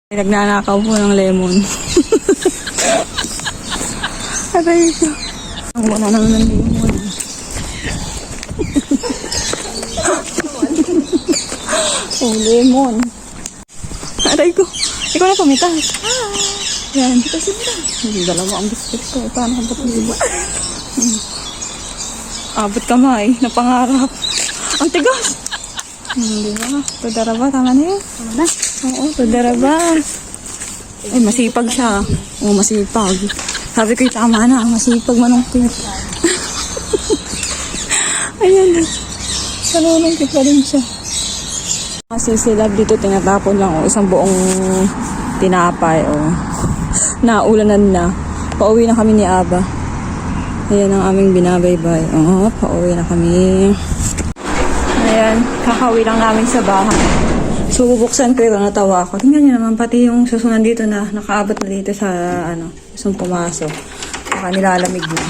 Nagnanakaw po ng lemon. Aray ko. Ang wala naman ng lemon. Oh, lemon. Aray ko. Ikaw na pumitas. Yan. Kasi hindi dalawa ang biscuit ko. Paano kang patuloy? Abot kamay. Napangarap. Ang tigas. Di ba? Tudaraba. Tama na yun. Tama na. Oo, tudaraba. Ay, masipag siya. Oo, masipag. Sabi ko, tama na. Masipag manungkit. Ayan. Nanunungkit pa rin siya. Kasi sila dito tinatapon lang. Isang buong tinapay. Naulanan na. Pauwi na kami ni Aba. Ayan ang aming binabaybay. Pauwi na kami. Ayan, kakauwi lang namin sa bahay. So, bubuksan ko yung natawa ko. Tingnan nyo naman, pati yung susunan dito na nakaabot na dito sa, isang pumasok. Baka nilalamig na.